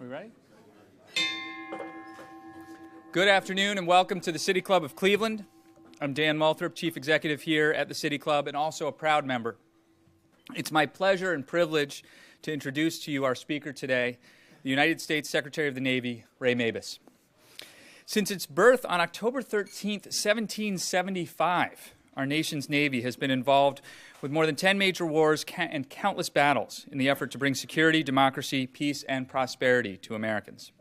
We ready? Good afternoon and welcome to the City Club of Cleveland. I'm Dan Moulthrop, Chief Executive here at the City Club and also a proud member. It's my pleasure and privilege to introduce to you our speaker today, the United States Secretary of the Navy, Ray Mabus. Since its birth on October 13th, 1775, our nation's Navy has been involved with more than 10 major wars and countless battles in the effort to bring security, democracy, peace, and prosperity to Americans.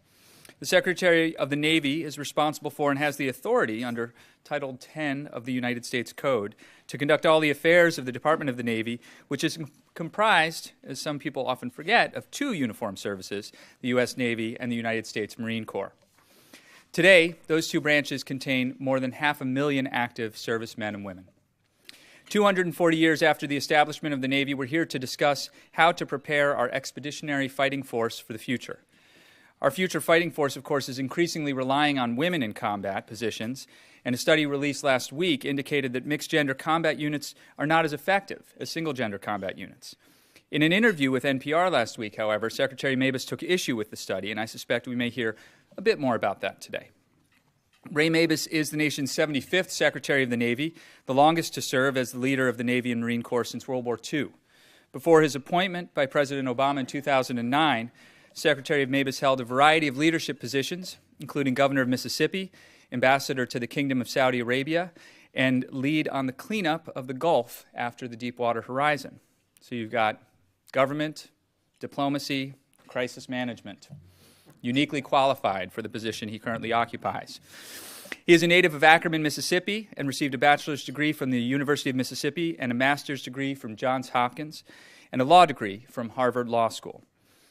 The Secretary of the Navy is responsible for and has the authority under Title 10 of the United States Code to conduct all the affairs of the Department of the Navy, which is comprised, as some people often forget, of two uniformed services, the U.S. Navy and the United States Marine Corps. Today, those two branches contain more than 500,000 active servicemen and women. 240 years after the establishment of the Navy, we're here to discuss how to prepare our expeditionary fighting force for the future. Our future fighting force, of course, is increasingly relying on women in combat positions, and a study released last week indicated that mixed-gender combat units are not as effective as single-gender combat units. In an interview with NPR last week, however, Secretary Mabus took issue with the study, and I suspect we may hear a bit more about that today. Ray Mabus is the nation's 75th Secretary of the Navy, the longest to serve as the leader of the Navy and Marine Corps since World War II. Before his appointment by President Obama in 2009, Secretary of Mabus held a variety of leadership positions, including Governor of Mississippi, Ambassador to the Kingdom of Saudi Arabia, and lead on the cleanup of the Gulf after the Deepwater Horizon. So you've got government, diplomacy, crisis management. Uniquely qualified for the position he currently occupies. He is a native of Ackerman, Mississippi, and received a bachelor's degree from the University of Mississippi and a master's degree from Johns Hopkins and a law degree from Harvard Law School.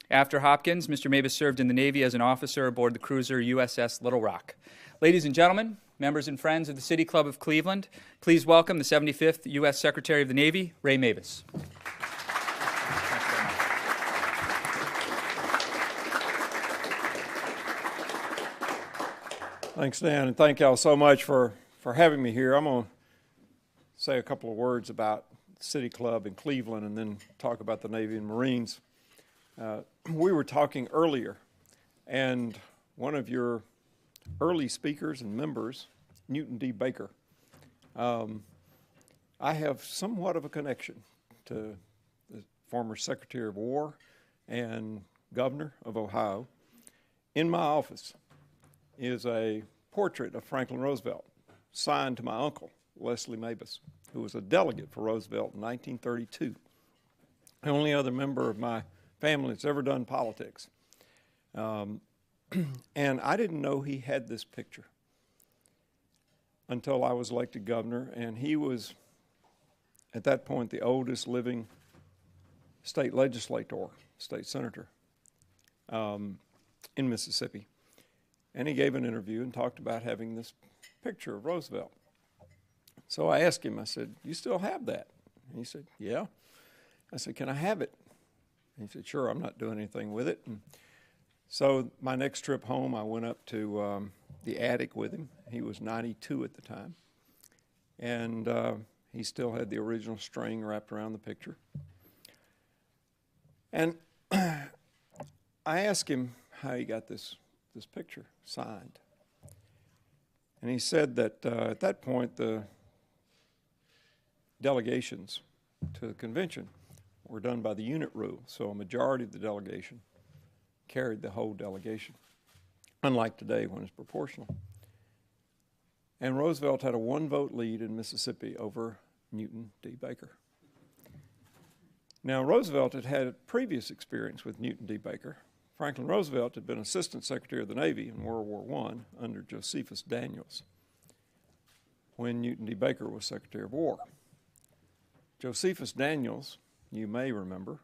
After Hopkins, Mr. Mabus served in the Navy as an officer aboard the cruiser USS Little Rock. Ladies and gentlemen, members and friends of the City Club of Cleveland, please welcome the 75th U.S. Secretary of the Navy, Ray Mabus. Thanks, Dan, and thank y'all so much for having me here. I'm going to say a couple of words about the City Club in Cleveland and then talk about the Navy and Marines. We were talking earlier, and one of your early speakers and members, Newton D. Baker, I have somewhat of a connection to the former Secretary of War and Governor of Ohio. In my office is a portrait of Franklin Roosevelt, signed to my uncle, Leslie Mabus, who was a delegate for Roosevelt in 1932. The only other member of my family that's ever done politics. And I didn't know he had this picture until I was elected governor, and he was, at that point, the oldest living state legislator, state senator in Mississippi. And he gave an interview and talked about having this picture of Roosevelt. So I asked him, I said, "You still have that?" And he said, "Yeah." I said, "Can I have it?" And he said, "Sure, I'm not doing anything with it." And so my next trip home, I went up to the attic with him. He was 92 at the time. And he still had the original string wrapped around the picture. And I asked him how he got this picture signed. And he said that at that point the delegations to the convention were done by the unit rule, so a majority of the delegation carried the whole delegation, unlike today when it's proportional. And Roosevelt had a one-vote lead in Mississippi over Newton D. Baker. Now, Roosevelt had had previous experience with Newton D. Baker. Franklin Roosevelt had been Assistant Secretary of the Navy in World War I under Josephus Daniels when Newton D. Baker was Secretary of War. Josephus Daniels, you may remember,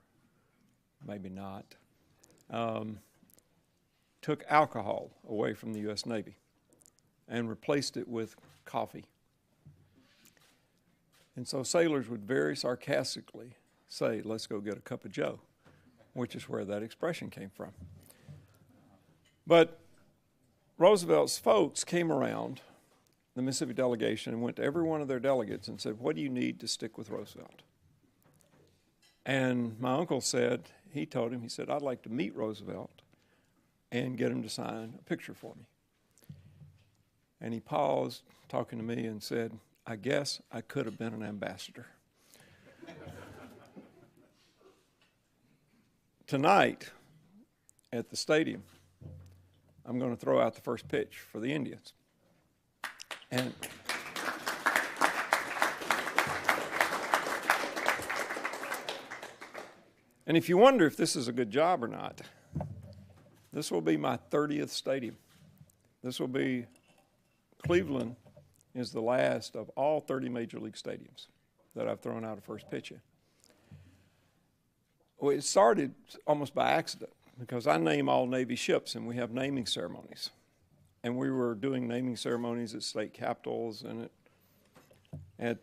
maybe not, took alcohol away from the U.S. Navy and replaced it with coffee. And so sailors would very sarcastically say, "Let's go get a cup of joe," which is where that expression came from. But Roosevelt's folks came around, the Mississippi delegation, and went to every one of their delegates and said, "What do you need to stick with Roosevelt?" And my uncle said, he told him, he said, "I'd like to meet Roosevelt, and get him to sign a picture for me. And he paused, talking to me, and said, "I guess I could have been an ambassador." Tonight, at the stadium, I'm going to throw out the first pitch for the Indians. And if you wonder if this is a good job or not, this will be my 30th stadium. Cleveland is the last of all 30 major league stadiums that I've thrown out a first pitch in. Well, it started almost by accident because I name all Navy ships and we have naming ceremonies. And we were doing naming ceremonies at state capitals and at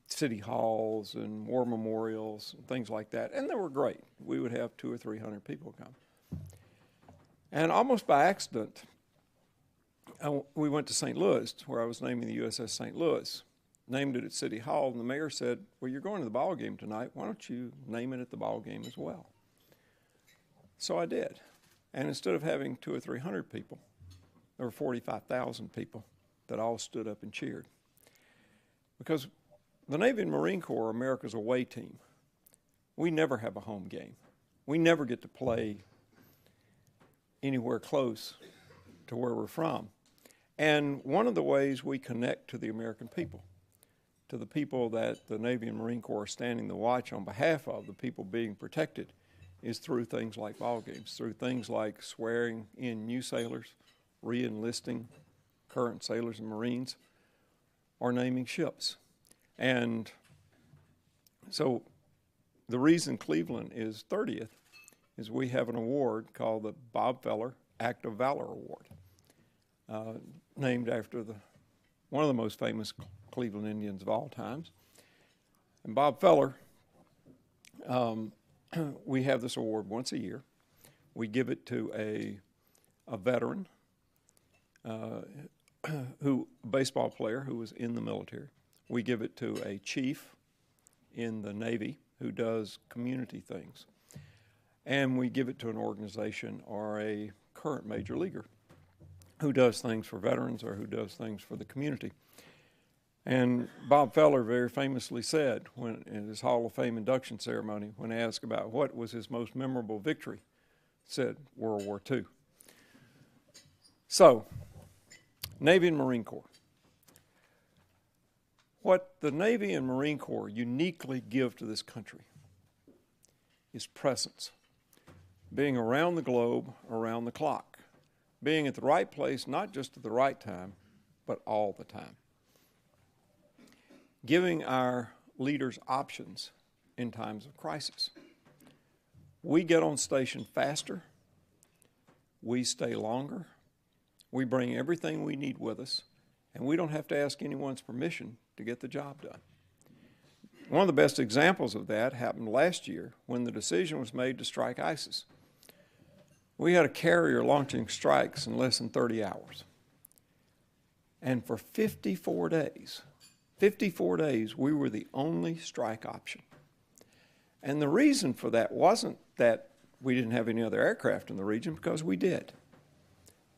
city halls and war memorials and things like that. And they were great. We would have 200 or 300 people come. And almost by accident, we went to St. Louis, where I was naming the USS St. Louis. Named it at City Hall, and the mayor said, "Well, you're going to the ball game tonight. Why don't you name it at the ball game as well?" So I did. And instead of having 200 or 300 people, there were 45,000 people that all stood up and cheered. Because the Navy and Marine Corps are America's away team. We never have a home game. We never get to play anywhere close to where we're from. And one of the ways we connect to the American people, to the people that the Navy and Marine Corps are standing the watch on behalf of, the people being protected, is through things like ball games, through things like swearing in new sailors, re-enlisting current sailors and Marines, or naming ships. And so the reason Cleveland is 30th is we have an award called the Bob Feller Act of Valor Award, named after one of the most famous Cleveland Indians of all times. And Bob Feller, we have this award once a year. We give it to a veteran, a baseball player who was in the military. We give it to a chief in the Navy who does community things. And we give it to an organization or a current major leaguer who does things for veterans or who does things for the community. And Bob Feller very famously said in his Hall of Fame induction ceremony, when asked about what was his most memorable victory, said World War II. So, Navy and Marine Corps. What the Navy and Marine Corps uniquely give to this country is presence. Being around the globe, around the clock. Being at the right place, not just at the right time, but all the time. Giving our leaders options in times of crisis. We get on station faster. We stay longer. We bring everything we need with us, and we don't have to ask anyone's permission to get the job done. One of the best examples of that happened last year when the decision was made to strike ISIS. We had a carrier launching strikes in less than 30 hours. And for 54 days, we were the only strike option. And the reason for that wasn't that we didn't have any other aircraft in the region, because we did.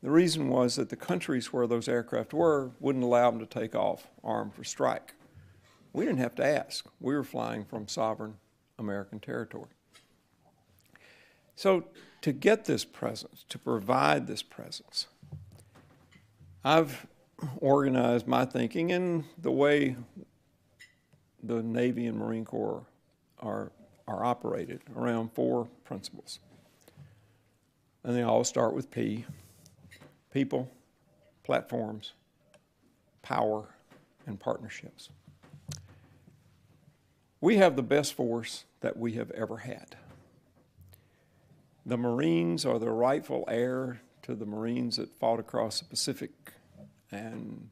The reason was that the countries where those aircraft were wouldn't allow them to take off armed for strike. We didn't have to ask. We were flying from sovereign American territory. So to get this presence, to provide this presence, I've organized my thinking in the way the Navy and Marine Corps are operated around 4 principles. And they all start with P: people, platforms, power, and partnerships. We have the best force that we have ever had. The Marines are the rightful heir to the Marines that fought across the Pacific and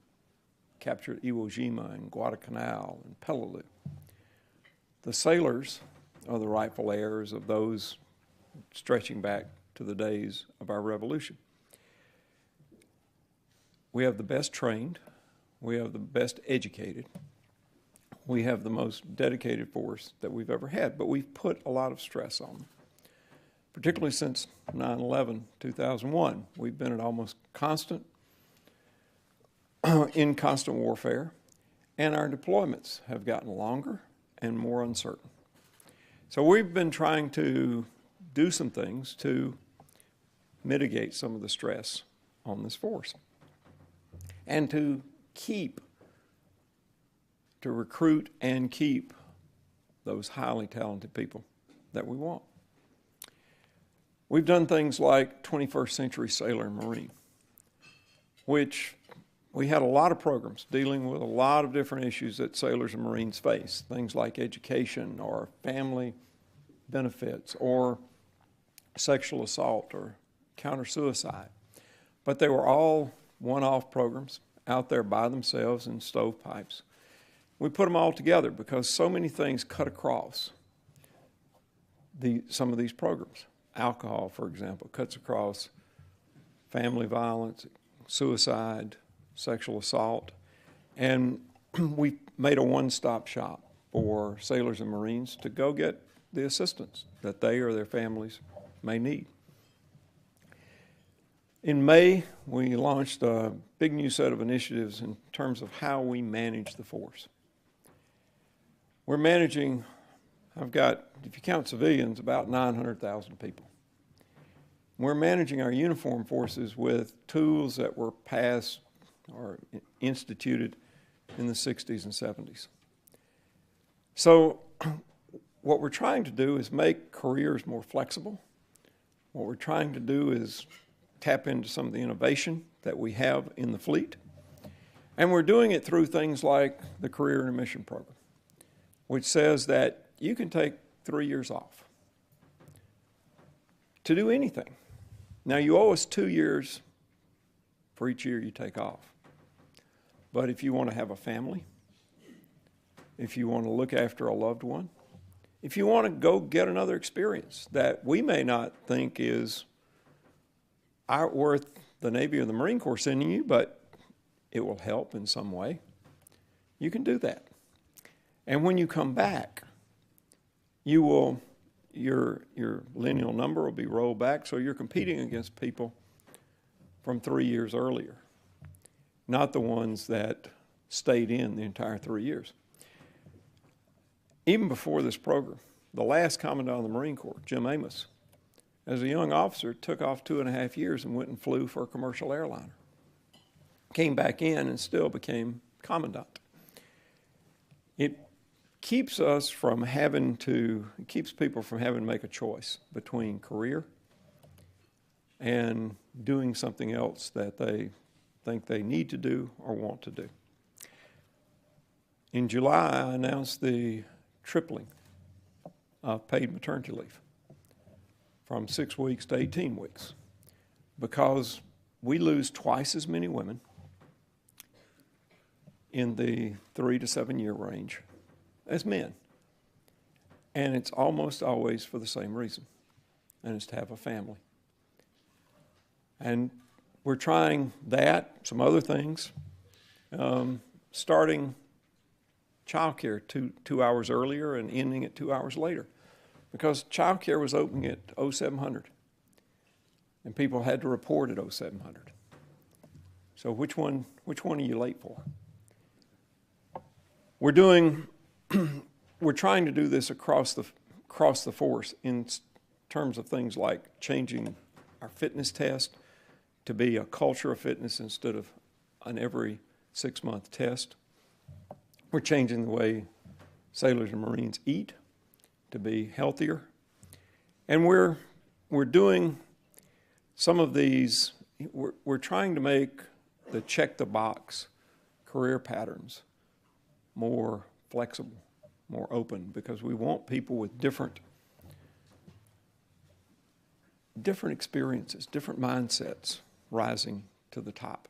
captured Iwo Jima and Guadalcanal and Peleliu. The sailors are the rightful heirs of those stretching back to the days of our revolution. We have the best trained, we have the best educated, we have the most dedicated force that we've ever had, but we've put a lot of stress on them. particularly since 9/11/2001. We've been at almost constant, in constant warfare, and our deployments have gotten longer and more uncertain. So we've been trying to do some things to mitigate some of the stress on this force and to recruit and keep those highly talented people that we want. We've done things like 21st Century Sailor and Marine, which we had a lot of programs dealing with a lot of different issues that sailors and Marines face, things like education or family benefits or sexual assault or counter-suicide. But they were all one-off programs out there by themselves in stovepipes. We put them all together because so many things cut across some of these programs. Alcohol, for example, cuts across family violence, suicide, sexual assault, and we made a one-stop shop for sailors and Marines to go get the assistance that they or their families may need. In May, we launched a big new set of initiatives in terms of how we manage the force. We're managing, I've got, if you count civilians, about 900,000 people. We're managing our uniformed forces with tools that were passed or instituted in the 60s and 70s. So what we're trying to do is make careers more flexible. What we're trying to do is tap into some of the innovation that we have in the fleet. And we're doing it through things like the Career Intermission Program, which says that you can take 3 years off to do anything. Now, you owe us 2 years for each year you take off. But if you want to have a family, if you want to look after a loved one, if you want to go get another experience that we may not think is worth the Navy or the Marine Corps sending you, but it will help in some way, you can do that. And when you come back, your lineal number will be rolled back, so you're competing against people from 3 years earlier, not the ones that stayed in the entire 3 years. Even before this program, the last Commandant of the Marine Corps, Jim Amos, as a young officer, took off 2.5 years and went and flew for a commercial airliner. Came back in and still became Commandant. It keeps people from having to make a choice between career and doing something else that they think they need to do or want to do. In July, I announced the tripling of paid maternity leave from 6 weeks to 18 weeks because we lose twice as many women in the 3 to 7 year range as men. And it's almost always for the same reason, and it's to have a family. And we're trying that, some other things, starting childcare 2 hours earlier and ending at 2 hours later, because childcare was opening at 0700, and people had to report at 0700. So which one are you late for? We're trying to do this across the force in terms of things like changing our fitness test to be a culture of fitness instead of an every 6-month test. We're changing the way sailors and Marines eat to be healthier. And we're doing some of these, we're trying to make the check-the-box career patterns more flexible, more open, because we want people with different experiences, different mindsets rising to the top.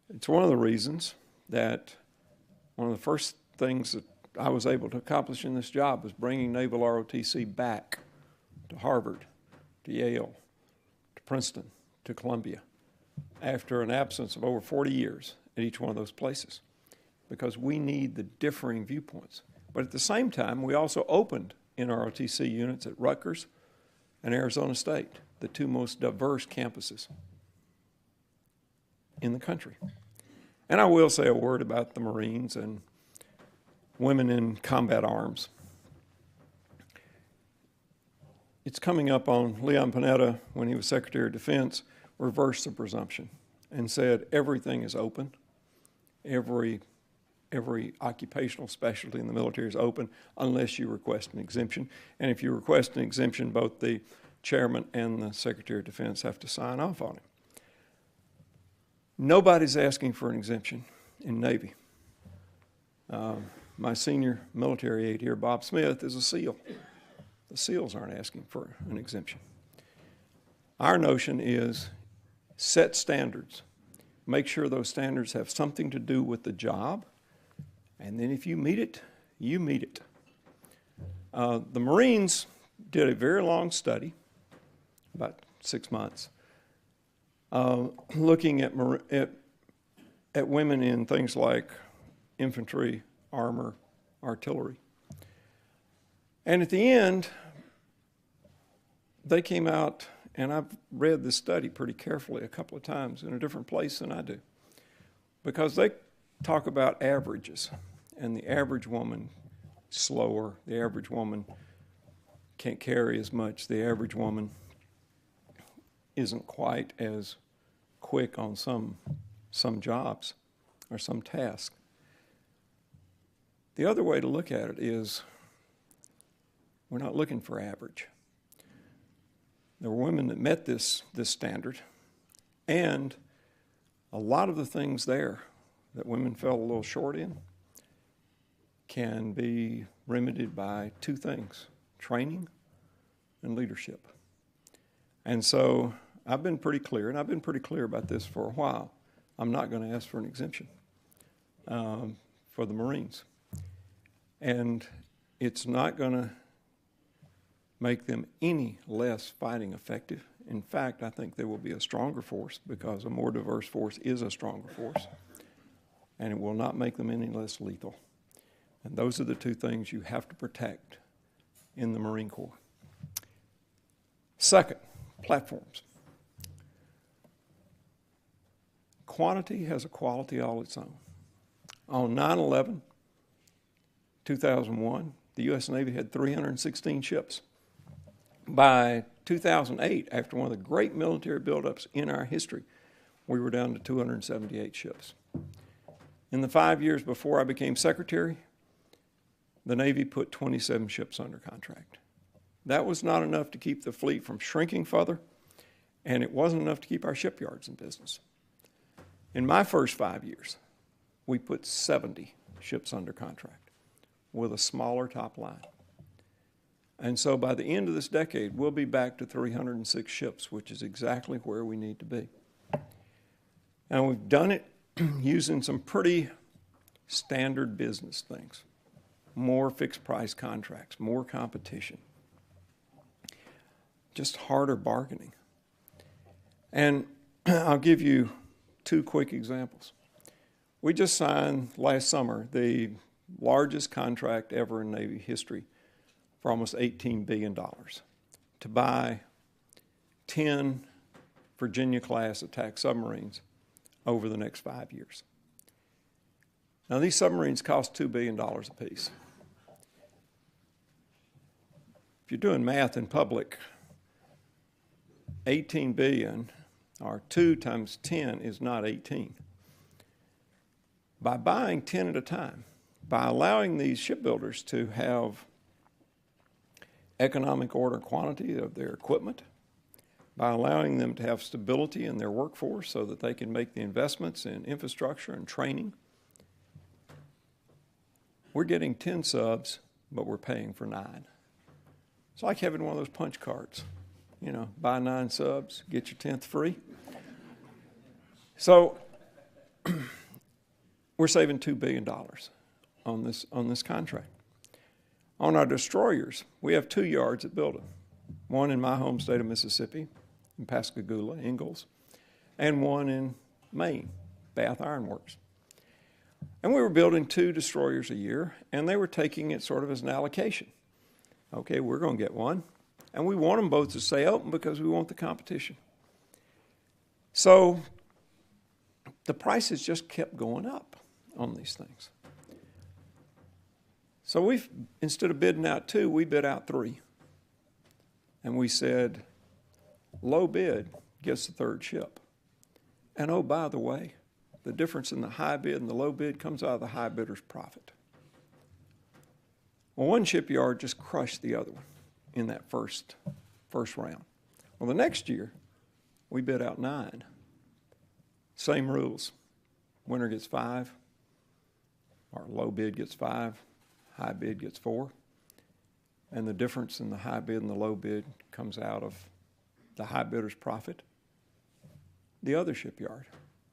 It's one of the reasons that one of the first things that I was able to accomplish in this job was bringing Naval ROTC back to Harvard, to Yale, to Princeton, to Columbia, after an absence of over 40 years at each one of those places, because we need the differing viewpoints. But at the same time, we also opened NROTC units at Rutgers, and Arizona State, the two most diverse campuses in the country. And I will say a word about the Marines and women in combat arms. It's coming up on Leon Panetta, when he was Secretary of Defense, reversed the presumption and said everything is open. Every occupational specialty in the military is open unless you request an exemption. And if you request an exemption, both the chairman and the Secretary of Defense have to sign off on it. Nobody's asking for an exemption in Navy. My senior military aide here, Bob Smith, is a SEAL. The SEALs aren't asking for an exemption. Our notion is set standards. Make sure those standards have something to do with the job, and then if you meet it, you meet it. The Marines did a very long study, about 6 months, looking at women in things like infantry, armor, artillery. And at the end, they came out, and I've read this study pretty carefully a couple of times in a different place than I do, because they talk about averages, and the average woman is slower, the average woman can't carry as much, the average woman isn't quite as quick on some jobs or some tasks. The other way to look at it is we're not looking for average. There were women that met this standard, and a lot of the things there that women fell a little short in can be remedied by two things: training and leadership. And so I've been pretty clear, and I've been pretty clear about this for a while. I'm not going to ask for an exemption for the Marines. And it's not going to make them any less fighting effective. In fact, I think they will be a stronger force, because a more diverse force is a stronger force. And it will not make them any less lethal. And those are the two things you have to protect in the Marine Corps. Second, platforms. Quantity has a quality all its own. On 9/11, 2001, the U.S. Navy had 316 ships. By 2008, after one of the great military buildups in our history, we were down to 278 ships. In the 5 years before I became secretary, the Navy put 27 ships under contract. That was not enough to keep the fleet from shrinking further, and it wasn't enough to keep our shipyards in business. In my first 5 years, we put 70 ships under contract with a smaller top line. And so by the end of this decade, we'll be back to 306 ships, which is exactly where we need to be. And we've done it using some pretty standard business things. More fixed price contracts, more competition, just harder bargaining. And I'll give you two quick examples. We just signed last summer the largest contract ever in Navy history for almost $18 billion to buy 10 Virginia-class attack submarines over the next 5 years. Now, these submarines cost $2 billion apiece. If you're doing math in public, 18 billion, or 2 times 10 is not 18. By buying 10 at a time, by allowing these shipbuilders to have economic order quantity of their equipment, by allowing them to have stability in their workforce so that they can make the investments in infrastructure and training, we're getting 10 subs, but we're paying for 9. It's like having one of those punch cards. You know, buy 9 subs, get your 10th free. So we're saving $2 billion on this contract. On our destroyers, we have 2 yards that build them. One in my home state of Mississippi, in Pascagoula, Ingalls, and one in Maine, Bath Iron Works. And we were building 2 destroyers a year, and they were taking it sort of as an allocation. Okay, we're going to get one. And we want them both to stay open because we want the competition. So the prices just kept going up on these things. So instead of bidding out 2, we bid out 3. And we said, low bid gets the 3rd ship. And oh, by the way, the difference in the high bid and the low bid comes out of the high bidder's profit. Well, one shipyard just crushed the other one in that first round. Well, the next year, we bid out 9. Same rules. Winner gets 5, or low bid gets 5, high bid gets 4. And the difference in the high bid and the low bid comes out of the high bidder's profit. The other shipyard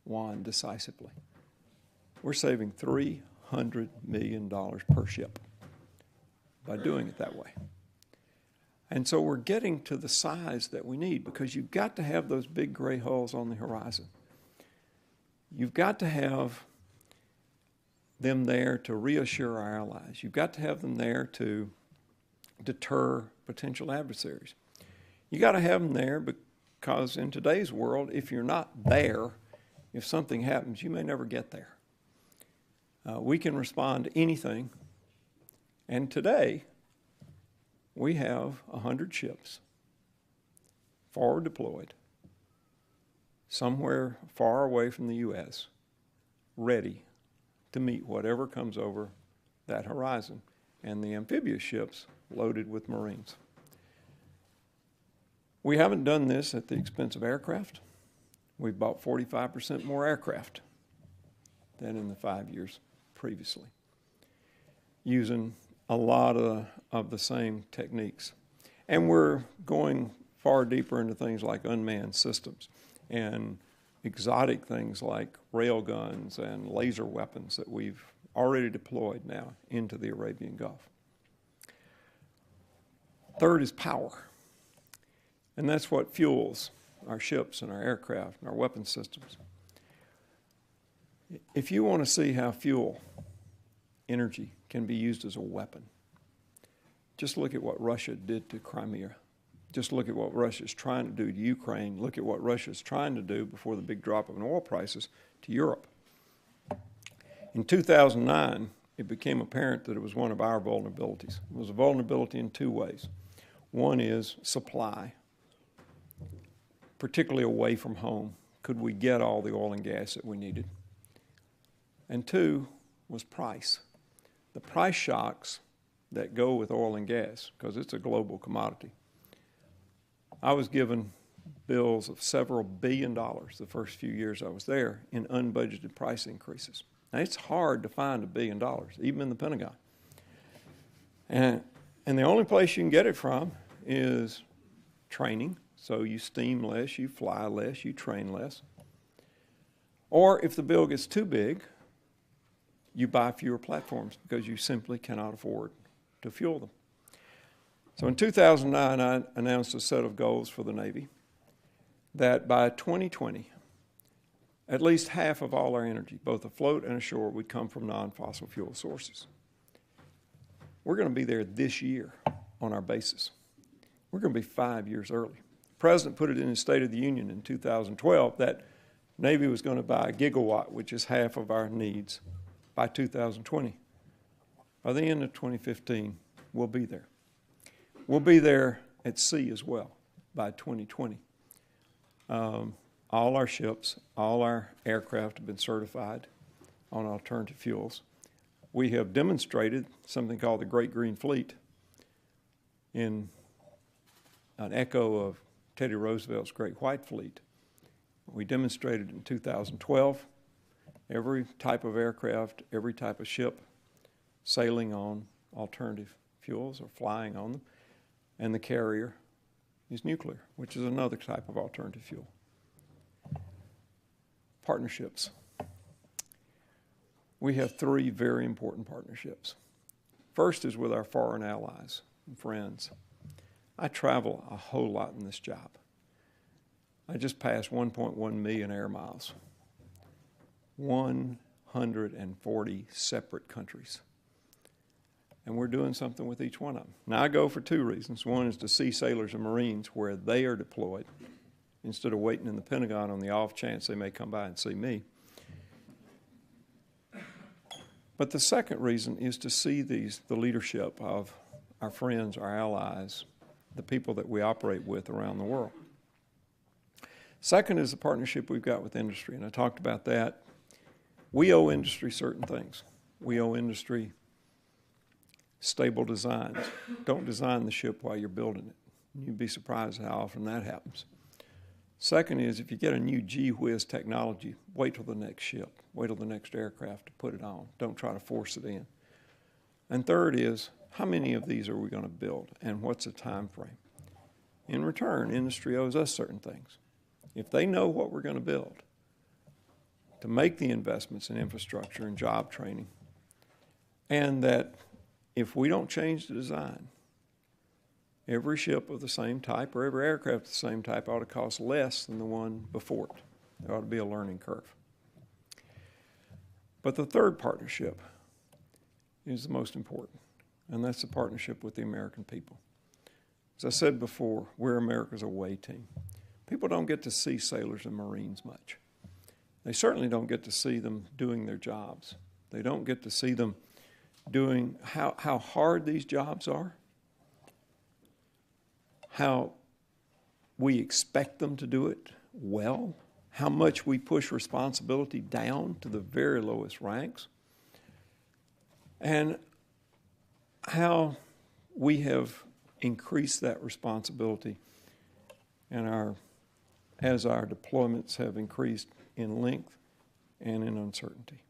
won decisively. We're saving $300 million per ship by doing it that way. And so we're getting to the size that we need, because you've got to have those big gray hulls on the horizon. You've got to have them there to reassure our allies. You've got to have them there to deter potential adversaries. You got to have them there because in today's world, if you're not there, if something happens, you may never get there. We can respond to anything. And today, we have 100 ships forward deployed somewhere far away from the U.S., ready to meet whatever comes over that horizon, and the amphibious ships loaded with Marines. We haven't done this at the expense of aircraft. We've bought 45% more aircraft than in the 5 years previously, using a lot of the same techniques. And we're going far deeper into things like unmanned systems and exotic things like rail guns and laser weapons that we've already deployed now into the Arabian Gulf. Third is power. And that's what fuels our ships and our aircraft and our weapon systems. If you want to see how fuel, energy, can be used as a weapon, just look at what Russia did to Crimea. Just look at what Russia's trying to do to Ukraine. Look at what Russia's trying to do before the big drop in oil prices to Europe. In 2009, it became apparent that it was one of our vulnerabilities. It was a vulnerability in 2 ways. One is supply, particularly away from home. Could we get all the oil and gas that we needed? And 2 was price. The price shocks that go with oil and gas, because it's a global commodity. I was given bills of several $1 billion the first few years I was there in unbudgeted price increases. Now, it's hard to find $1 billion, even in the Pentagon. And the only place you can get it from is training. So you steam less, you fly less, you train less. Or if the bill gets too big, you buy fewer platforms because you simply cannot afford to fuel them. So in 2009, I announced a set of goals for the Navy that by 2020, at least half of all our energy, both afloat and ashore, would come from non-fossil fuel sources. We're going to be there this year on our basis. We're going to be 5 years early. The President put it in his State of the Union in 2012 that Navy was going to buy 1 gigawatt, which is half of our needs, by 2020. By the end of 2015, we'll be there. We'll be there at sea as well by 2020. All our ships, all our aircraft have been certified on alternative fuels. We have demonstrated something called the Great Green Fleet in an echo of Teddy Roosevelt's Great White Fleet. We demonstrated in 2012 every type of aircraft, every type of ship sailing on alternative fuels or flying on them, and the carrier is nuclear, which is another type of alternative fuel. Partnerships. We have 3 very important partnerships. First is with our foreign allies and friends. I travel a whole lot in this job. I just passed 1.1 million air miles. 140 separate countries. and we're doing something with each one of them. Now, I go for two reasons. One is to see sailors and Marines where they are deployed instead of waiting in the Pentagon on the off chance they may come by and see me. But the second reason is to see the leadership of our friends, our allies, the people that we operate with around the world. Second is the partnership we've got with industry, and I talked about that. We owe industry certain things. We owe industry stable designs. Don't design the ship while you're building it. You'd be surprised how often that happens. Second is, if you get a new gee-whiz technology, wait till the next ship, wait till the next aircraft to put it on. Don't try to force it in. And third is, how many of these are we going to build, and what's the time frame? In return, industry owes us certain things. If they know what we're going to build, to make the investments in infrastructure and job training, and that if we don't change the design, every ship of the same type or every aircraft of the same type ought to cost less than the one before it. There ought to be a learning curve. But the third partnership is the most important, and that's the partnership with the American people. As I said before, we're America's away team. People don't get to see sailors and Marines much. They certainly don't get to see them doing their jobs. They don't get to see them doing how hard these jobs are, how we expect them to do it well, how much we push responsibility down to the very lowest ranks, and how we have increased that responsibility and as our deployments have increased in length and in uncertainty.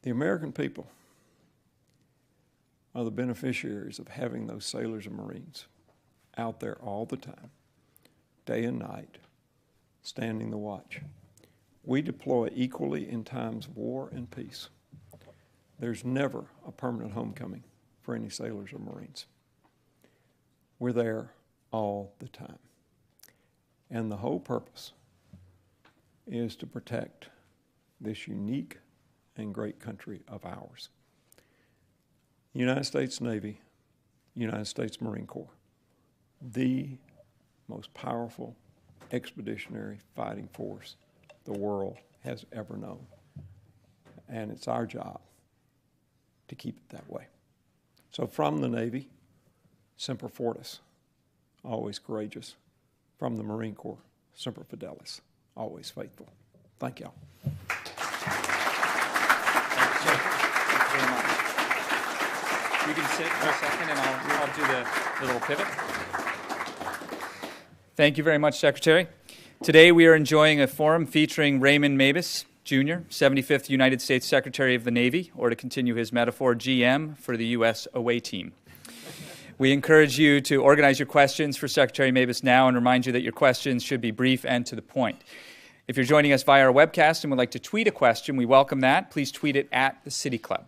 The American people are the beneficiaries of having those sailors and Marines out there all the time, day and night, standing the watch. We deploy equally in times of war and peace. There's never a permanent homecoming for any sailors or Marines. We're there all the time. And the whole purpose is to protect this unique and great country of ours. United States Navy, United States Marine Corps, the most powerful expeditionary fighting force the world has ever known. And it's our job to keep it that way. So from the Navy, Semper Fortis, always courageous. From the Marine Corps, Semper Fidelis, always faithful. Thank y'all. Thank you very much. You can sit for a second and I'll do the little pivot. Thank you very much, Secretary. Today we are enjoying a forum featuring Raymond Mabus, Jr., 75th United States Secretary of the Navy, or to continue his metaphor, GM for the U.S. away team. We encourage you to organize your questions for Secretary Mabus now and remind you that your questions should be brief and to the point. If you're joining us via our webcast and would like to tweet a question, we welcome that. Please tweet it at the City Club.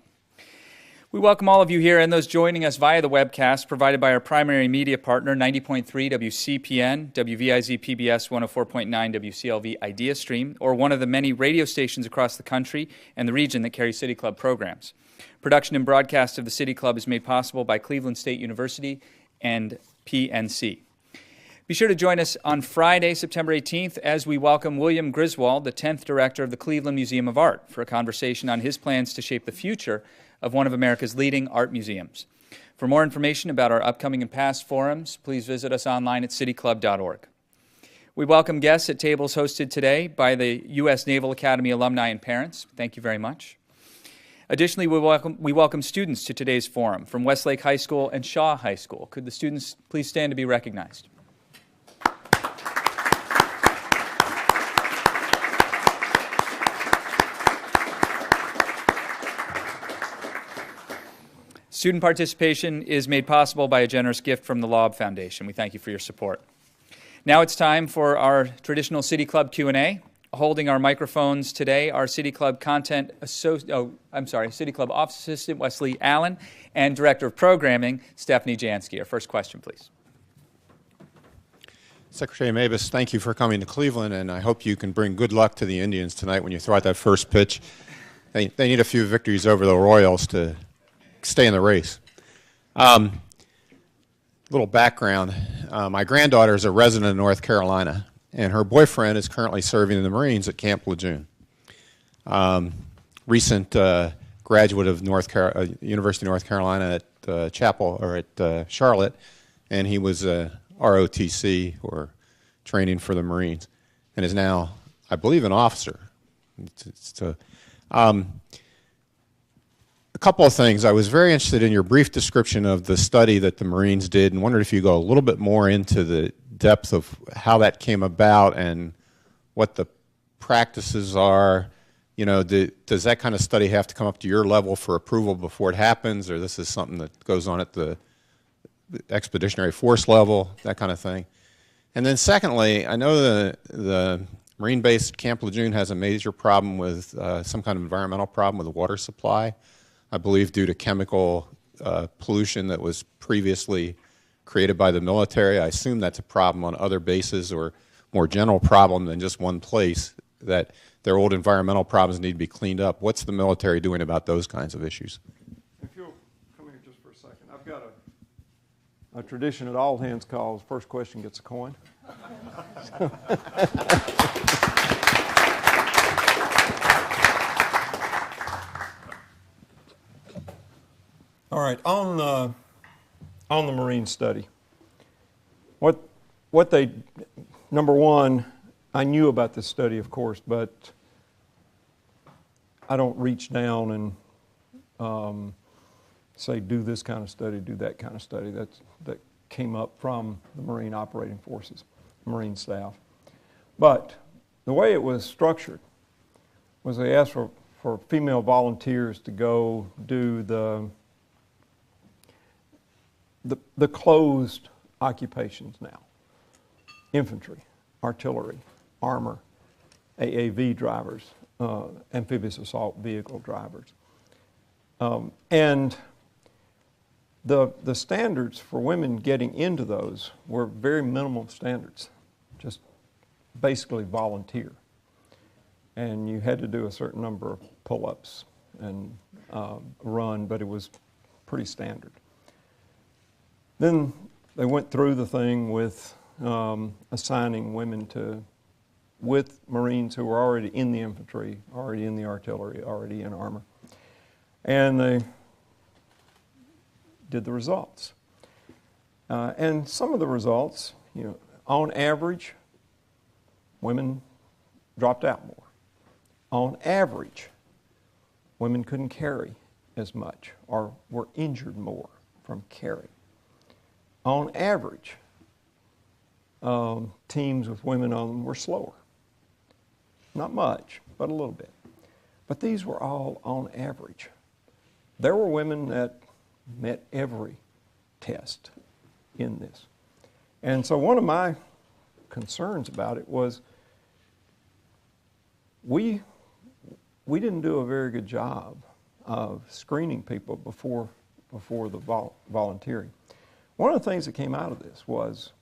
We welcome all of you here and those joining us via the webcast provided by our primary media partner, 90.3 WCPN, WVIZ PBS 104.9 WCLV Idea Stream, or one of the many radio stations across the country and the region that carry City Club programs. Production and broadcast of the City Club is made possible by Cleveland State University and PNC. Be sure to join us on Friday, September 18th, as we welcome William Griswold, the 10th director of the Cleveland Museum of Art, for a conversation on his plans to shape the future of one of America's leading art museums. For more information about our upcoming and past forums, please visit us online at cityclub.org. We welcome guests at tables hosted today by the U.S. Naval Academy alumni and parents. Thank you very much. Additionally, we welcome students to today's forum from Westlake High School and Shaw High School. Could the students please stand to be recognized? Student participation is made possible by a generous gift from the Loeb Foundation. We thank you for your support. Now it's time for our traditional City Club Q&A. Holding our microphones today are City Club City Club Office Assistant Wesley Allen and Director of Programming Stephanie Jansky. Our first question, please. Secretary Mabus, thank you for coming to Cleveland, and I hope you can bring good luck to the Indians tonight when you throw out that first pitch. they need a few victories over the Royals to stay in the race. Little background, my granddaughter is a resident of North Carolina, and her boyfriend is currently serving in the Marines at Camp Lejeune. Recent graduate of University of North Carolina at Chapel, or at Charlotte, and he was ROTC, or training for the Marines, and is now, I believe, an officer. A couple of things. I was very interested in your brief description of the study that the Marines did, and wondered if you go a little bit more into the depth of how that came about and what the practices are. You know, does that kind of study have to come up to your level for approval before it happens, or this is something that goes on at the expeditionary force level, that kind of thing? And then secondly, I know the Marine base at Camp Lejeune has a major problem with some kind of environmental problem with the water supply, I believe due to chemical pollution that was previously created by the military. I assume that's a problem on other bases, or more general problem than just one place, that their old environmental problems need to be cleaned up. What's the military doing about those kinds of issues? If you'll come here just for a second. I've got a tradition at all hands calls. First question gets a coin. All right, on the Marine study, what they, number one, I knew about this study, of course, but I don't reach down and say, do this kind of study, do that kind of study. That came up from the Marine operating forces, Marine staff. But the way it was structured was they asked for female volunteers to go do the closed occupations now. Infantry, artillery, armor, AAV drivers, amphibious assault vehicle drivers. And the standards for women getting into those were very minimal standards, just basically volunteer. And you had to do a certain number of pull-ups and run, but it was pretty standard. Then they went through the thing with assigning women with Marines who were already in the infantry, already in the artillery, already in armor. And they did the results. And some of the results, you know, on average, women dropped out more. On average, women couldn't carry as much or were injured more from carry. On average, teams with women on them were slower. Not much, but a little bit. But these were all on average. There were women that met every test in this. And so one of my concerns about it was we didn't do a very good job of screening people before the volunteering. One of the things that came out of this was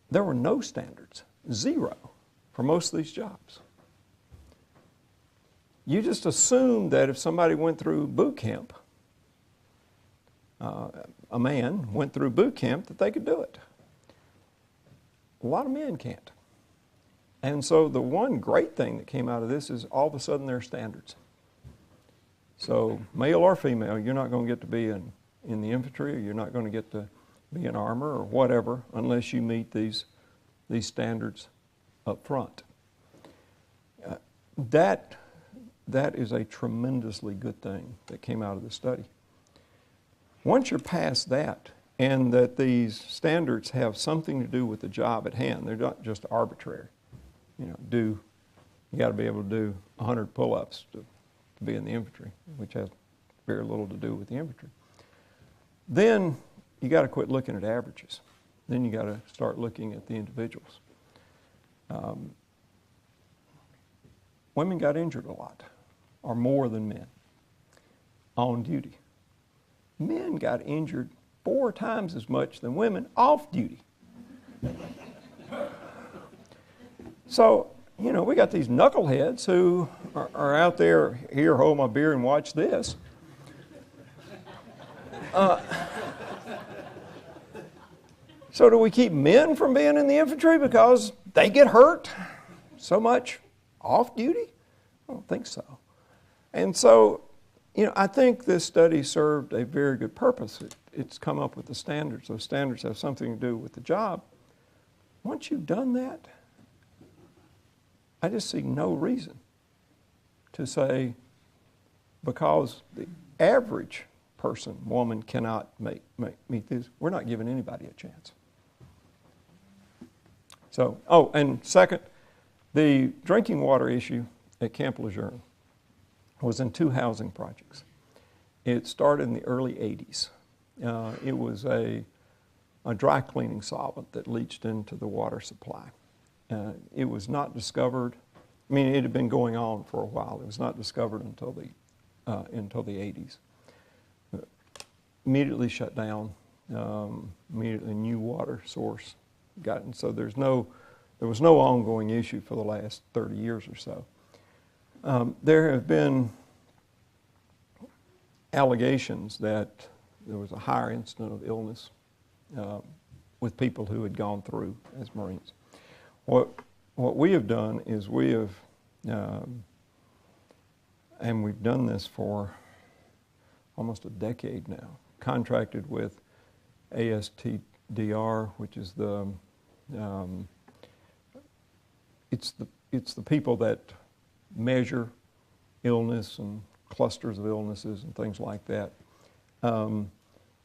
there were no standards, zero, for most of these jobs. You just assumed that if somebody went through boot camp, a man went through boot camp, that they could do it. A lot of men can't. And so the one great thing that came out of this is all of a sudden there are standards. So male or female, you're not going to get to be in the infantry, or you're not going to get to be in armor or whatever unless you meet these standards up front. That is a tremendously good thing that came out of the study. Once you're past that, and that these standards have something to do with the job at hand, they're not just arbitrary. You know, you got to be able to do 100 pull-ups to be in the infantry, which has very little to do with the infantry. Then you got to quit looking at averages. Then you got to start looking at the individuals. Women got injured a lot, or more than men, on duty. Men got injured 4 times as much than women off duty. So we got these knuckleheads who are out there, here, hold my beer and watch this. So do we keep men from being in the infantry because they get hurt so much off duty? I don't think so. And so, I think this study served a very good purpose. It's come up with the standards. Those standards have something to do with the job. Once you've done that, I just see no reason to say because the average person, woman, cannot meet this, we're not giving anybody a chance. So, and second, the drinking water issue at Camp Lejeune was in 2 housing projects. It started in the early 80s. It was a dry cleaning solvent that leached into the water supply. It was not discovered, it had been going on for a while. It was not discovered until the 80s. Immediately shut down, immediately new water source gotten. So there was no ongoing issue for the last 30 years or so. There have been allegations that there was a higher incidence of illness with people who had gone through as Marines. What we have done is we have, and we've done this for almost a decade now, contracted with ASTDR, which is it's the people that measure illness and clusters of illnesses and things like that,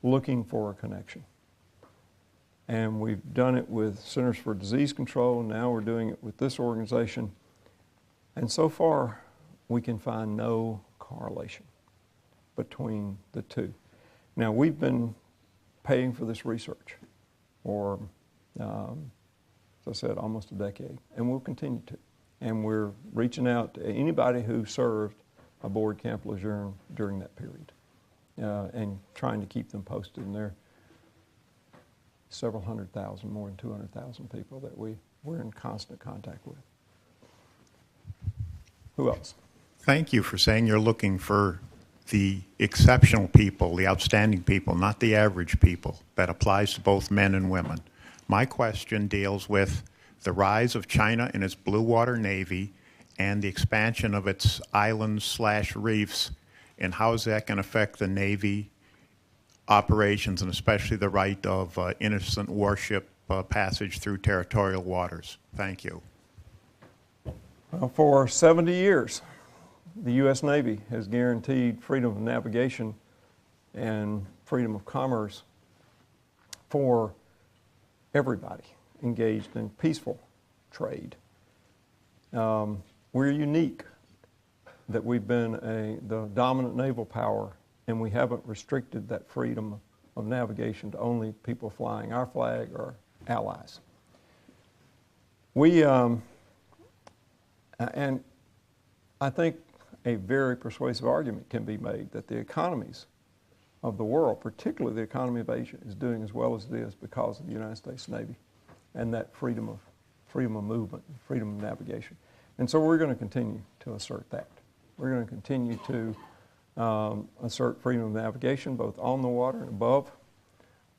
looking for a connection. And we've done it with Centers for Disease Control, and now we're doing it with this organization. And so far, we can find no correlation between the two. Now, we've been paying for this research for, as I said, almost a decade, and we'll continue to. And we're reaching out to anybody who served aboard Camp Lejeune during that period and trying to keep them posted. And there are several 100,000, more than 200,000 people that we're in constant contact with. Who else? Thank you for saying you're looking for the exceptional people, the outstanding people, not the average people. That applies to both men and women. My question deals with the rise of China in its blue water navy and the expansion of its islands/reefs, and how is that going to affect the Navy operations and especially the right of innocent warship passage through territorial waters? Thank you. Well, for 70 years, the U.S. Navy has guaranteed freedom of navigation and freedom of commerce for everybody engaged in peaceful trade. We're unique that we've been the dominant naval power, and we haven't restricted that freedom of navigation to only people flying our flag or allies. And I think a very persuasive argument can be made that the economies of the world, particularly the economy of Asia, is doing as well as it is because of the United States Navy and that freedom of movement, freedom of navigation. And so we're going to continue to assert that. We're going to continue to assert freedom of navigation both on the water and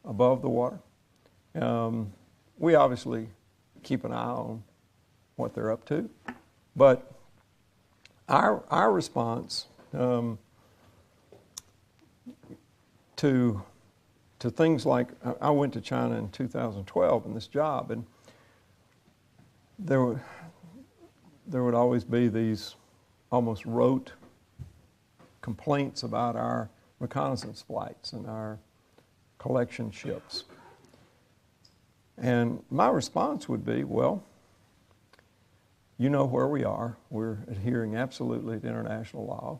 above the water. We obviously keep an eye on what they're up to, but our response to things like, I went to China in 2012 in this job, and there would always be these almost rote complaints about our reconnaissance flights and our collection ships. And my response would be, well, you know where we are. We're adhering absolutely to international law.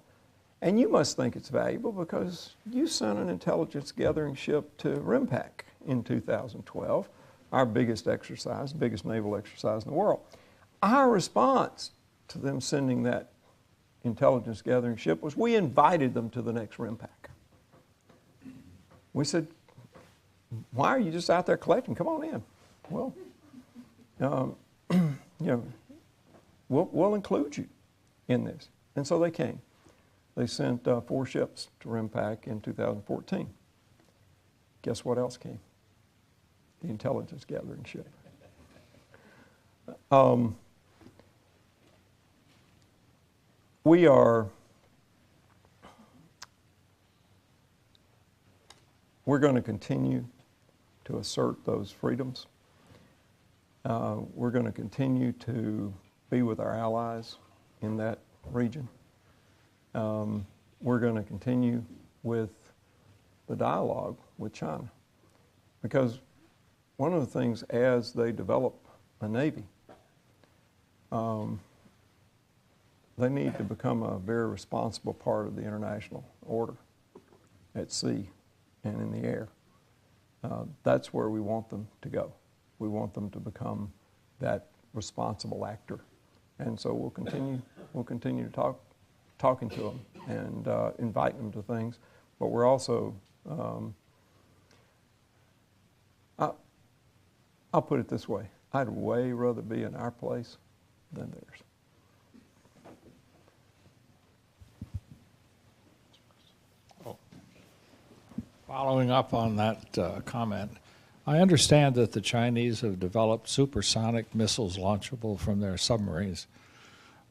And you must think it's valuable because you sent an intelligence gathering ship to RIMPAC in 2012, our biggest exercise, biggest naval exercise in the world. Our response to them sending that intelligence gathering ship was we invited them to the next RIMPAC. We said, why are you just out there collecting? Come on in. Well, we'll include you in this. And so they came. They sent 4 ships to RIMPAC in 2014. Guess what else came? The intelligence gathering ship. We're going to continue to assert those freedoms. We're going to continue to be with our allies in that region. We're going to continue with the dialogue with China, because one of the things as they develop a Navy, they need to become a very responsible part of the international order at sea and in the air. That's where we want them to go. We want them to become that responsible actor. And so we'll continue to talking to them and inviting them to things. But we're also, I'll put it this way, I'd way rather be in our place than theirs. Following up on that comment, I understand that the Chinese have developed supersonic missiles launchable from their submarines.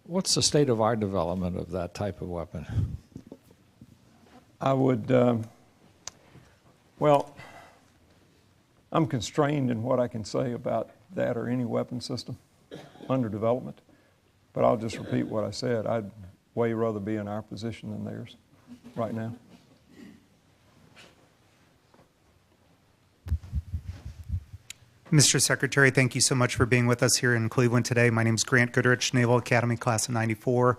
What's the state of our development of that type of weapon? I would, well, I'm constrained in what I can say about that or any weapon system under development, but I'll just repeat what I said. I'd way rather be in our position than theirs right now. Mr. Secretary, thank you so much for being with us here in Cleveland today. My name is Grant Goodrich, Naval Academy Class of '94.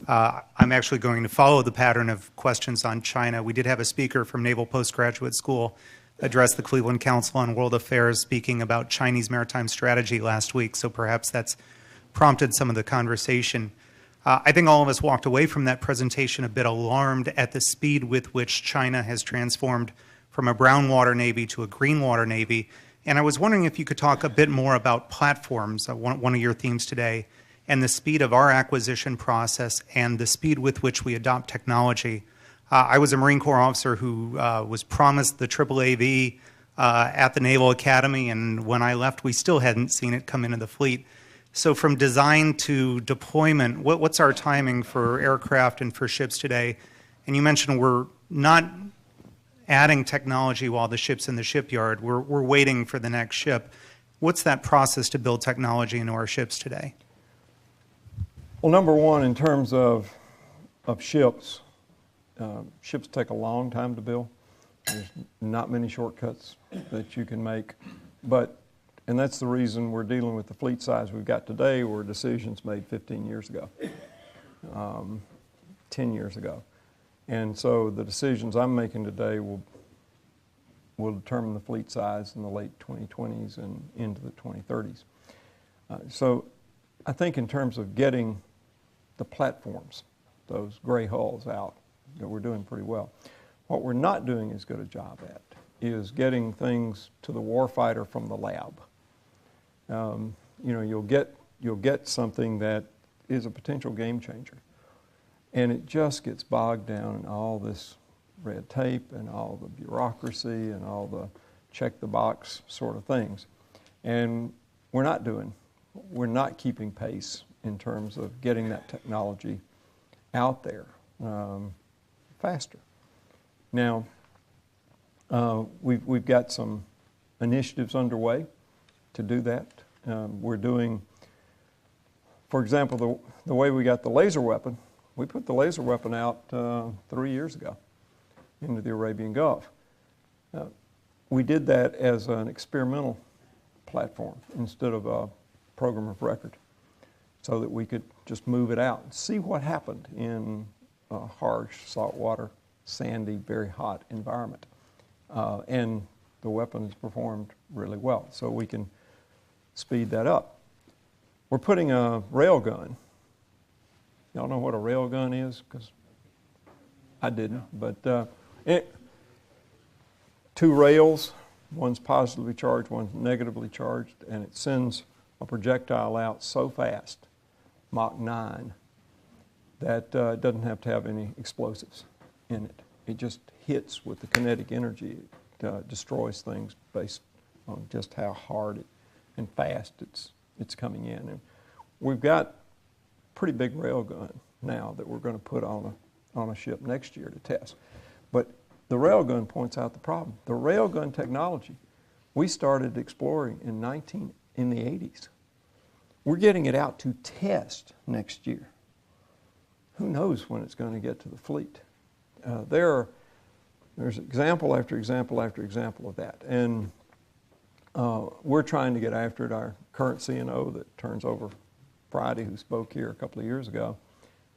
I'm actually going to follow the pattern of questions on China. We did have a speaker from Naval Postgraduate School address the Cleveland Council on World Affairs speaking about Chinese maritime strategy last week, so perhaps that's prompted some of the conversation. I think all of us walked away from that presentation a bit alarmed at the speed with which China has transformed from a brown water navy to a green water navy. And I was wondering if you could talk a bit more about platforms, one of your themes today, and the speed of our acquisition process and the speed with which we adopt technology. I was a Marine Corps officer who was promised the AAAV at the Naval Academy, and when I left, we still hadn't seen it come into the fleet. So from design to deployment, what's our timing for aircraft and for ships today? And you mentioned we're not adding technology while the ship's in the shipyard. We're waiting for the next ship. What's that process to build technology into our ships today? Well, number one, in terms of ships, ships take a long time to build. There's not many shortcuts that you can make. And that's the reason we're dealing with the fleet size we've got today, were decisions made 15 years ago, 10 years ago. And so the decisions I'm making today will determine the fleet size in the late 2020s and into the 2030s. So I think in terms of getting the platforms, those gray hulls out, that we're doing pretty well. What we're not doing as good a job at is getting things to the warfighter from the lab. You'll get something that is a potential game changer. And it just gets bogged down in all this red tape and all the bureaucracy and all the check-the-box sort of things. And we're not keeping pace in terms of getting that technology out there faster. Now, we've got some initiatives underway to do that. We're doing, for example, the way we got the laser weapon. We put the laser weapon out 3 years ago into the Arabian Gulf. We did that as an experimental platform instead of a program of record, so that we could just move it out and see what happened in a harsh, saltwater, sandy, very hot environment. And the weapon has performed really well, so we can speed that up. We're putting a railgun. Y'all know what a railgun is? Because I didn't. But 2 rails, one's positively charged, one's negatively charged, and it sends a projectile out so fast Mach 9 that doesn't have to have any explosives in it. It just hits with the kinetic energy. It destroys things based on just how hard and fast it's coming in. And we've got a pretty big railgun now that we're going to put on a ship next year to test. But the railgun points out the problem. The railgun technology, we started exploring in the 80s. We're getting it out to test next year. Who knows when it's going to get to the fleet? There's example after example after example of that. And we're trying to get after it. Our current CNO that turns over Friday, who spoke here a couple of years ago,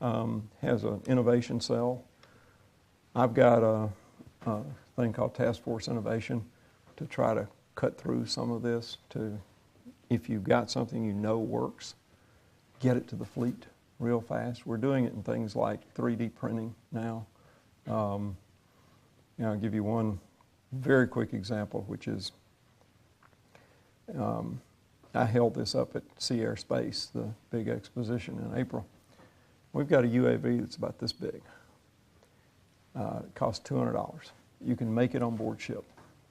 has an innovation cell. I've got a thing called Task Force Innovation to try to cut through some of this to, if you've got something you know works, get it to the fleet real fast. We're doing it in things like 3D printing now. I'll give you one very quick example, which is I held this up at Sea Air Space, the big exposition in April. We've got a UAV that's about this big. It costs $200. You can make it on board ship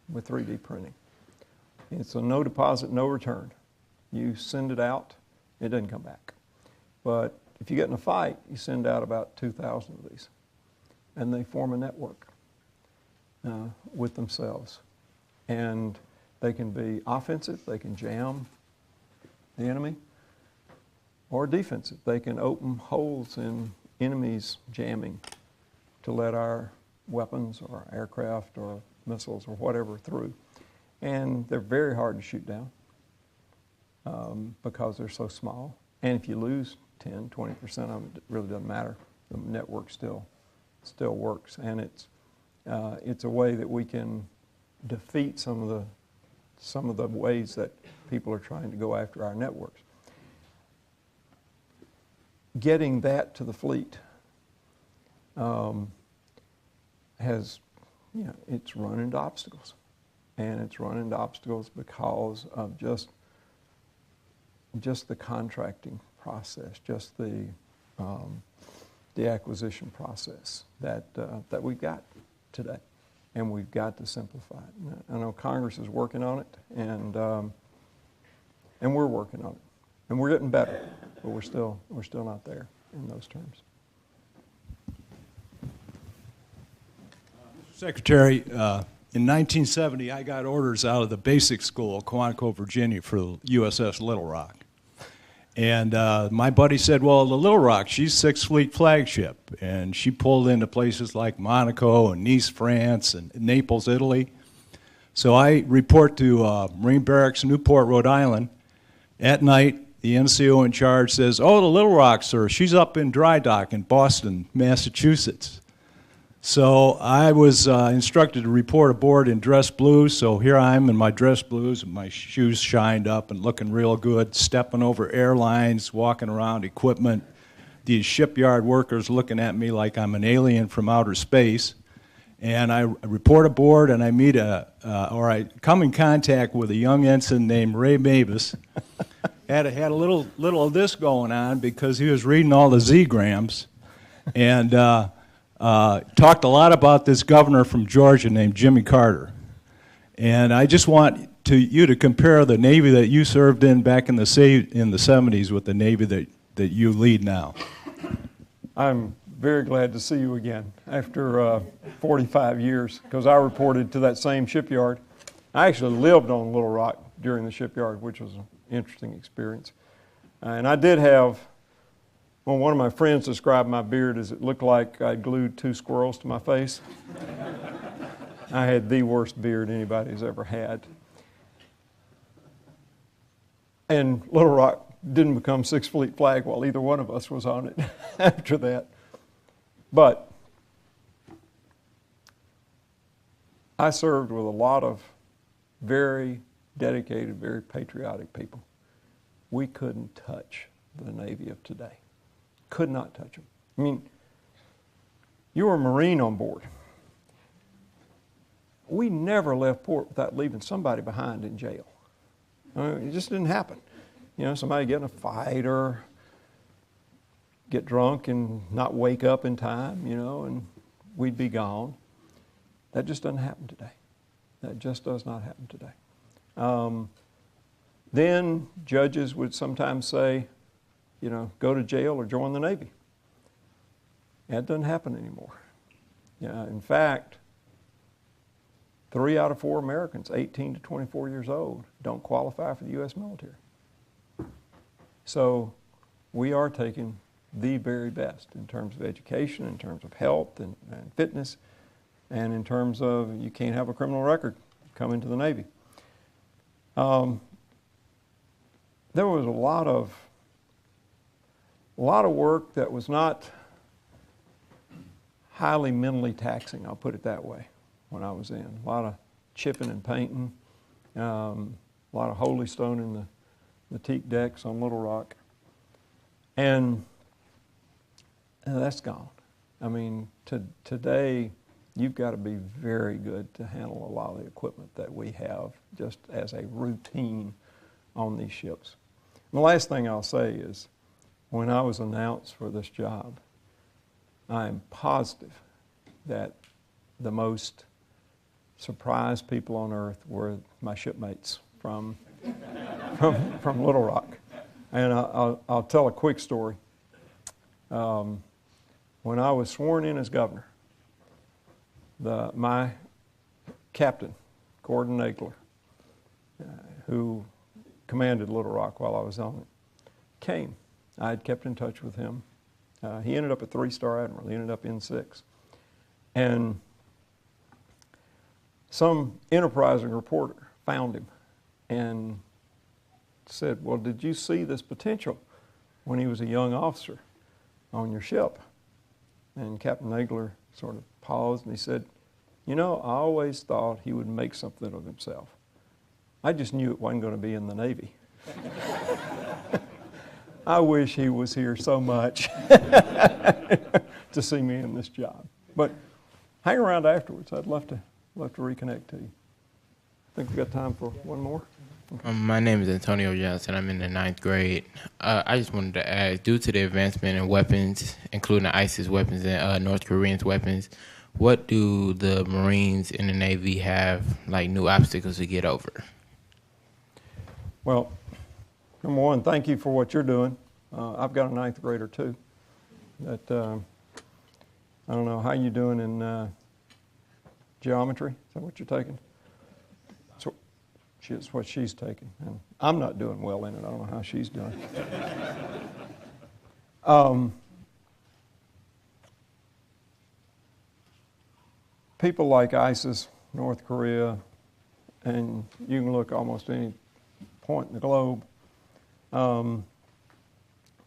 with 3D printing. It's a no deposit, no return. You send it out, it doesn't come back. But if you get in a fight, you send out about 2,000 of these. And they form a network with themselves. And they can be offensive, they can jam the enemy, or defensive. They can open holes in enemies' jamming to let our weapons or aircraft or missiles or whatever through. And they're very hard to shoot down because they're so small. And if you lose 10, 20% of them, it really doesn't matter. The network still works. And it's a way that we can defeat some of the ways that people are trying to go after our networks. Getting that to the fleet it's run into obstacles. And it's run into obstacles because of just the contracting process, just the acquisition process that we've got today. And we've got to simplify it. I know Congress is working on it, and we're working on it. And we're getting better, but we're still not there in those terms. Mr. Secretary, in 1970, I got orders out of the basic school, Quantico, Virginia, for the USS Little Rock. And my buddy said, well, the Little Rock, she's Sixth Fleet flagship, and she pulled into places like Monaco and Nice, France, and Naples, Italy. So I report to Marine Barracks, Newport, Rhode Island. At night, the NCO in charge says, oh, the Little Rock, sir, she's up in dry dock in Boston, Massachusetts. So I was instructed to report aboard in dress blues, so here I am in my dress blues, and my shoes shined up and looking real good, stepping over airlines, walking around equipment, these shipyard workers looking at me like I'm an alien from outer space. And I report aboard, and I meet I come in contact with a young ensign named Ray Mavis. had a little of this going on because he was reading all the Z-grams, and talked a lot about this governor from Georgia named Jimmy Carter. And I just want you to compare the Navy that you served in back in the 70s with the Navy that you lead now. I'm very glad to see you again after 45 years, because I reported to that same shipyard. I actually lived on Little Rock during the shipyard, which was an interesting experience. And I did have, well, one of my friends described my beard as it looked like I'd glued 2 squirrels to my face. I had the worst beard anybody's ever had. And Little Rock didn't become Sixth Fleet flag while either one of us was on it after that. But I served with a lot of very dedicated, very patriotic people. We couldn't touch the Navy of today. Could not touch them. I mean, you were a Marine on board. We never left port without leaving somebody behind in jail. I mean, it just didn't happen. You know, somebody getting a fight or get drunk and not wake up in time, and we'd be gone. That just doesn't happen today. That just does not happen today. Then judges would sometimes say, go to jail or join the Navy. That doesn't happen anymore. In fact, 3 out of 4 Americans, 18 to 24 years old, don't qualify for the U.S. military. So we are taking the very best in terms of education, in terms of health and fitness, and in terms of you can't have a criminal record come into the Navy. There was a lot of work that was not highly mentally taxing, I'll put it that way, when I was in. A lot of chipping and painting, a lot of holy stone in the teak decks on Little Rock. And that's gone. I mean, today, you've got to be very good to handle a lot of the equipment that we have just as a routine on these ships. And the last thing I'll say is, when I was announced for this job, I am positive that the most surprised people on earth were my shipmates from Little Rock. And I'll tell a quick story. When I was sworn in as governor, my captain, Gordon Nagler, who commanded Little Rock while I was on it, came. I had kept in touch with him. He ended up a 3-star admiral. He ended up in 6. And some enterprising reporter found him and said, well, did you see this potential when he was a young officer on your ship? And Captain Nagler sort of paused and he said, I always thought he would make something of himself. I just knew it wasn't going to be in the Navy. I wish he was here so much to see me in this job. But hang around afterwards. I'd love to reconnect to you. I think we've got time for one more. Okay. My name is Antonio Johnson. I'm in the 9th grade. I just wanted to ask, due to the advancement in weapons, including the ISIS weapons and North Koreans' weapons, what do the Marines in the Navy have, like, new obstacles to get over? Well, number one, thank you for what you're doing. I've got a 9th grader, too. That I don't know, how you doing in geometry? Is that what you're taking? That's what she's taking. And I'm not doing well in it. I don't know how she's doing. People like ISIS, North Korea, and you can look almost any point in the globe, the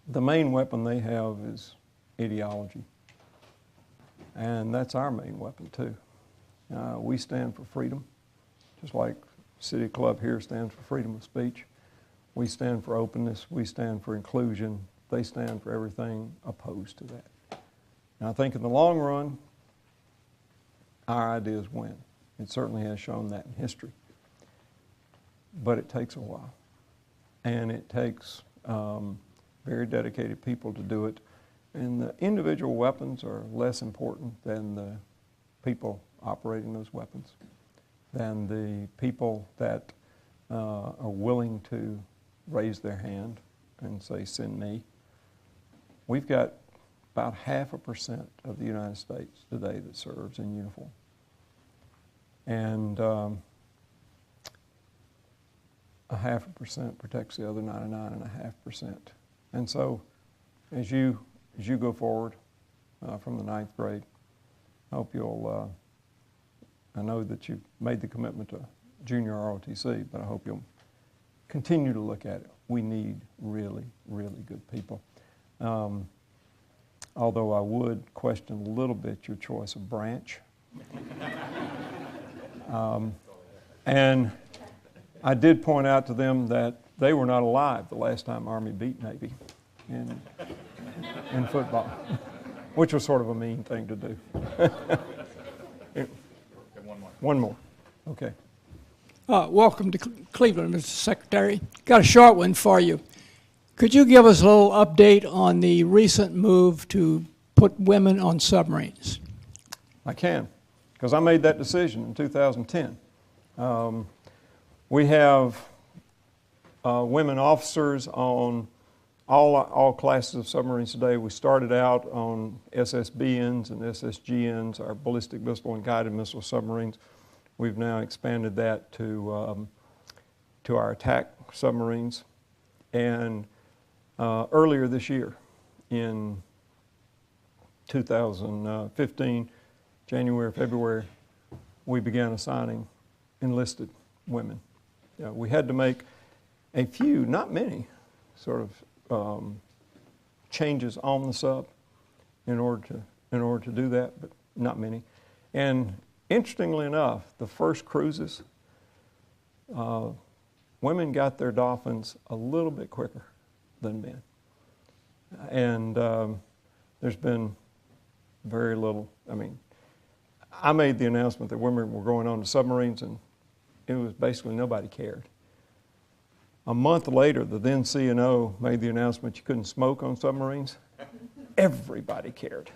main weapon they have is ideology. And that's our main weapon, too. We stand for freedom, just like City Club here stands for freedom of speech. We stand for openness. We stand for inclusion. They stand for everything opposed to that. And I think in the long run, our ideas win. It certainly has shown that in history. But it takes a while. And it takes very dedicated people to do it. And the individual weapons are less important than the people operating those weapons, than the people that are willing to raise their hand and say, send me. We've got about 0.5% of the United States today that serves in uniform. And 0.5% protects the other 99.5%. And so as you go forward from the 9th grade, I hope you'll, I know that you've made the commitment to junior ROTC, but I hope you'll continue to look at it. We need really, really good people. Although I would question a little bit your choice of branch. And I did point out to them that they were not alive the last time Army beat Navy in football, which was sort of a mean thing to do. One more. Okay. Welcome to Cleveland, Mr. Secretary. Got a short one for you. Could you give us a little update on the recent move to put women on submarines? I can, because I made that decision in 2010. We have women officers on all classes of submarines today. We started out on SSBNs and SSGNs, our ballistic missile and guided missile submarines. We've now expanded that to our attack submarines. And earlier this year, in 2015, January, February, we began assigning enlisted women. We had to make a few, not many, sort of changes on the sub in order to do that, but not many. And interestingly enough, the first cruises, women got their dolphins a little bit quicker than men. And there's been very little, I made the announcement that women were going on to submarines, and it was basically nobody cared. A month later, the then CNO made the announcement you couldn't smoke on submarines. Everybody cared.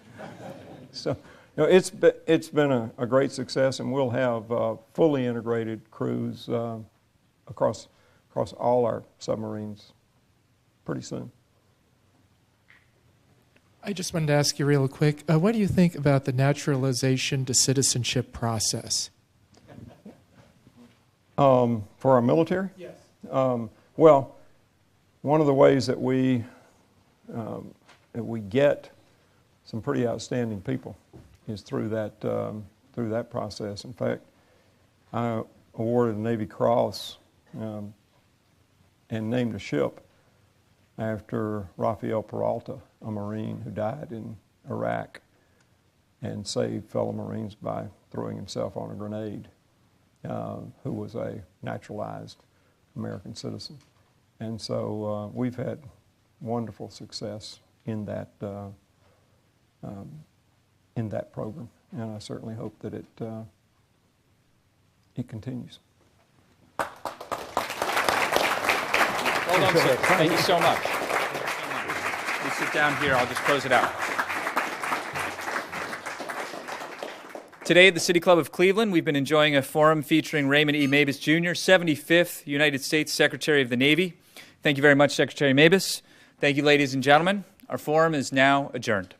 So it's been a great success, and we'll have fully integrated crews across all our submarines pretty soon. I just wanted to ask you real quick, what do you think about the naturalization to citizenship process? For our military? Yes. Well, one of the ways that we get some pretty outstanding people is through that process. In fact, I awarded a Navy Cross and named a ship after Rafael Peralta, a Marine who died in Iraq and saved fellow Marines by throwing himself on a grenade, who was a naturalized American citizen. And so we've had wonderful success in that program, and I certainly hope that it continues. Well done, sir. Thank you so much. You sit down here. I'll just close it out. Today at the City Club of Cleveland, we've been enjoying a forum featuring Raymond E. Mabus, Jr., 75th United States Secretary of the Navy. Thank you very much, Secretary Mabus. Thank you, ladies and gentlemen. Our forum is now adjourned.